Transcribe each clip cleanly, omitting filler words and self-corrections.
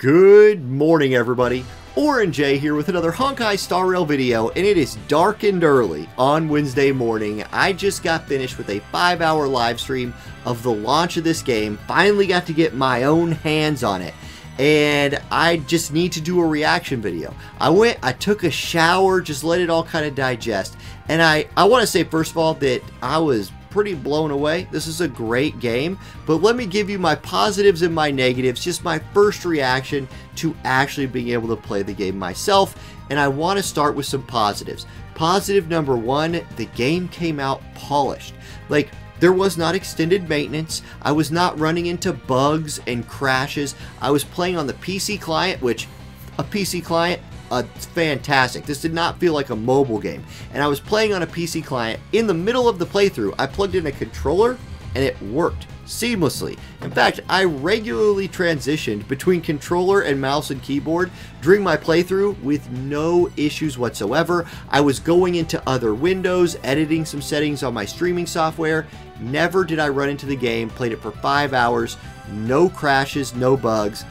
Good morning, everybody. Auronnj here with another Honkai Star Rail video, and it is dark and early on Wednesday morning. I just got finished with a 5-hour live stream of the launch of this game. Finally got to get my own hands on it, and I just need to do a reaction video. I took a shower, just let it all kind of digest, and I want to say first of all that I was pretty blown away. This is a great game, but let me give you my positives and my negatives, just my first reaction to actually being able to play the game myself. And I want to start with some positives. Positive number one, the game came out polished. Like, there was not extended maintenance. I was not running into bugs and crashes. I was playing on the PC client, which a PC client, it's fantastic. This did not feel like a mobile game. And I was playing on a PC client. In the middle of the playthrough, I plugged in a controller and it worked seamlessly. In fact, I regularly transitioned between controller and mouse and keyboard during my playthrough with no issues whatsoever. I was going into other windows, editing some settings on my streaming software. Never did I run into the game. Played it for 5 hours. No crashes, no bugs.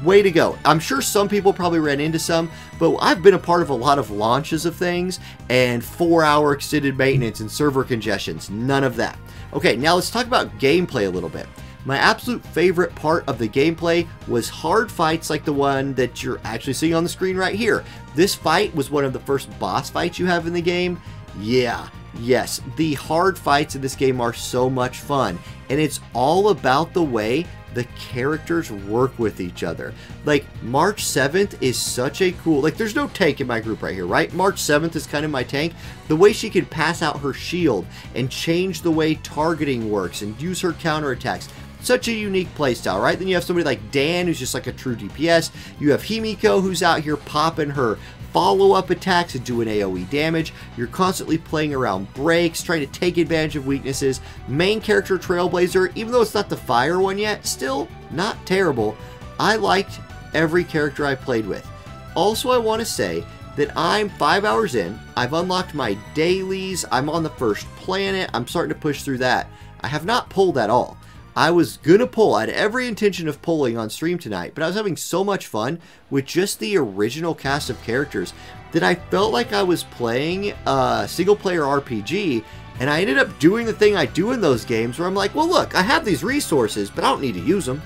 Way to go. I'm sure some people probably ran into some, but I've been a part of a lot of launches of things and 4-hour extended maintenance and server congestions. None of that. Okay, now let's talk about gameplay a little bit. My absolute favorite part of the gameplay was hard fights like the one that you're actually seeing on the screen right here. This fight was one of the first boss fights you have in the game. Yeah. Yes, the hard fights in this game are so much fun, and it's all about the way the characters work with each other. Like, March 7th is such a cool, like, there's no tank in my group right here, right? March 7th is kind of my tank. The way she can pass out her shield and change the way targeting works and use her counterattacks. Such a unique playstyle, right? Then you have somebody like Dan, who's just like a true DPS. You have Himiko, who's out here popping her follow-up attacks and doing AoE damage. You're constantly playing around breaks, trying to take advantage of weaknesses. Main character Trailblazer, even though it's not the fire one yet, still not terrible. I liked every character I played with. Also, I want to say that I'm 5 hours in. I've unlocked my dailies. I'm on the first planet. I'm starting to push through that. I have not pulled at all. I was gonna pull. I had every intention of pulling on stream tonight, but I was having so much fun with just the original cast of characters that I felt like I was playing a single-player RPG, and I ended up doing the thing I do in those games where I'm like, well, look, I have these resources, but I don't need to use them.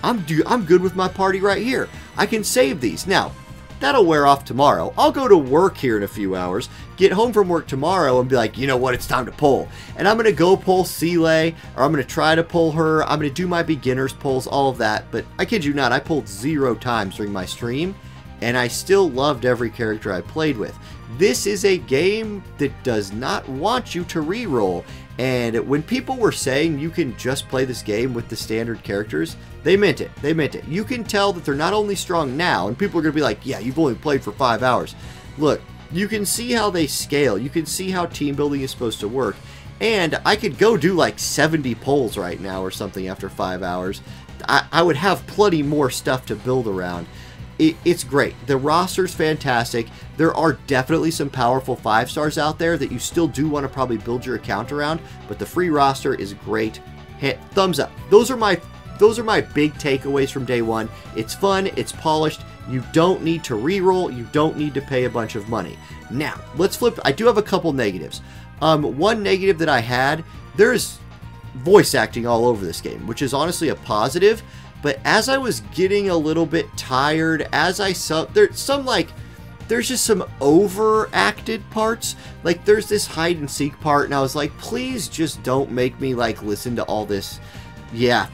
I'm good with my party right here. I can save these. Now, that'll wear off tomorrow. I'll go to work here in a few hours, get home from work tomorrow and be like, you know what, it's time to pull. And I'm going to go pull Seeley, or I'm going to try to pull her. I'm going to do my beginner's pulls, all of that. But I kid you not, I pulled 0 times during my stream, and I still loved every character I played with. This is a game that does not want you to reroll. And when people were saying you can just play this game with the standard characters, they meant it. They meant it. You can tell that they're not only strong now, and people are going to be like, yeah, you've only played for 5 hours. Look, you can see how they scale. You can see how team building is supposed to work. And I could go do like 70 pulls right now or something after 5 hours. I would have plenty more stuff to build around. It's great. The roster's fantastic. There are definitely some powerful 5 stars out there that you still do want to probably build your account around, but the free roster is great. Hit thumbs up. Those are my big takeaways from day one. It's fun, it's polished. You don't need to reroll. You don't need to pay a bunch of money. Now, let's flip. I do have a couple negatives. One negative that I had, there's voice acting all over this game, which is honestly a positive. But as I was getting a little bit tired, as I saw, there's just some overacted parts. Like, there's this hide and seek part, and I was like, please just don't make me like listen to all this. Yeah.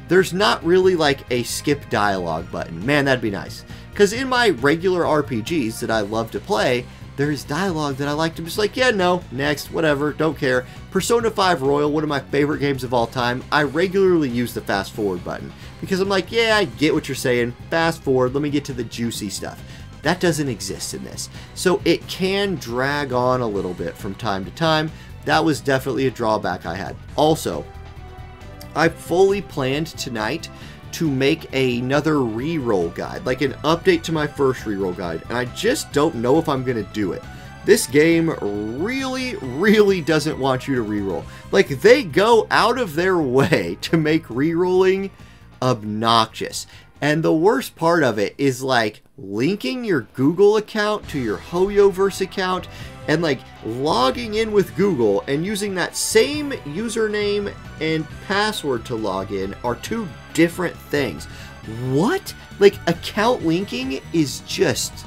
There's not really like a skip dialogue button. Man, that'd be nice. Because in my regular RPGs that I love to play, there's dialogue that I like to just like, yeah, no, next, whatever, don't care. Persona 5 Royal, one of my favorite games of all time, I regularly use the fast forward button. Because I'm like, yeah, I get what you're saying, fast forward, let me get to the juicy stuff. That doesn't exist in this. So it can drag on a little bit from time to time. That was definitely a drawback I had. Also, I fully planned tonight to make another reroll guide, like an update to my first reroll guide, and I just don't know if I'm going to do it. This game really doesn't want you to reroll. Like, they go out of their way to make rerolling obnoxious. And the worst part of it is like linking your Google account to your Hoyoverse account and like logging in with Google and using that same username and password to log in are two different things. What? Like, account linking is just...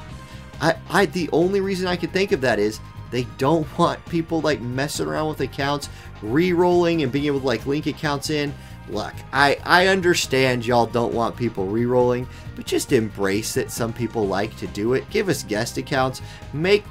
the only reason I can think of that is they don't want people like messing around with accounts, re-rolling and being able to like link accounts in. Look, I understand y'all don't want people re-rolling, but just embrace that some people like to do it. Give us guest accounts, make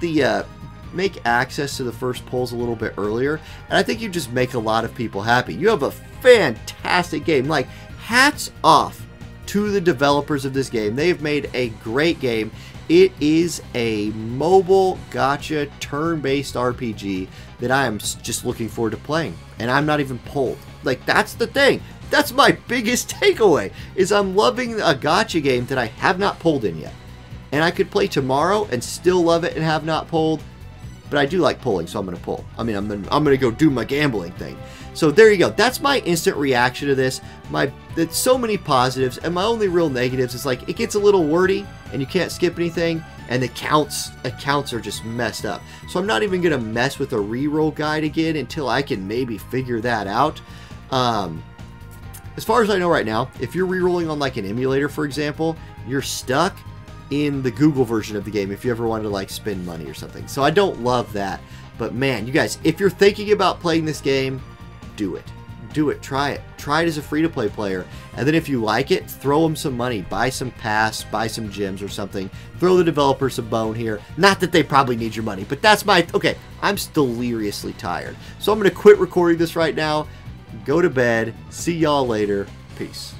access to the first polls a little bit earlier, and I think you just make a lot of people happy. You have a fantastic game. Like, hats off to the developers of this game. They've made a great game. It is a mobile gacha turn-based RPG that I am just looking forward to playing, and I'm not even pulled. Like, that's the thing. That's my biggest takeaway, is I'm loving a gacha game that I have not pulled in yet. And I could play tomorrow and still love it and have not pulled, but I do like pulling, so I'm going to pull. I mean, I'm going to go do my gambling thing. So there you go. That's my instant reaction to this. It's so many positives, and my only real negatives is like it gets a little wordy, and you can't skip anything, and the accounts are just messed up. So I'm not even going to mess with a reroll guide again until I can maybe figure that out. As far as I know right now, if you're rerolling on like an emulator, for example, you're stuck in the Google version of the game if you ever wanted to like spend money or something. So I don't love that. But man, you guys, if you're thinking about playing this game, do it. Do it. Try it. Try it as a free-to-play player. And then if you like it, throw them some money. Buy some pass, buy some gems or something. Throw the developers a bone here. Not that they probably need your money, but that's my... Okay, I'm deliriously tired. So I'm going to quit recording this right now. Go to bed. See y'all later. Peace.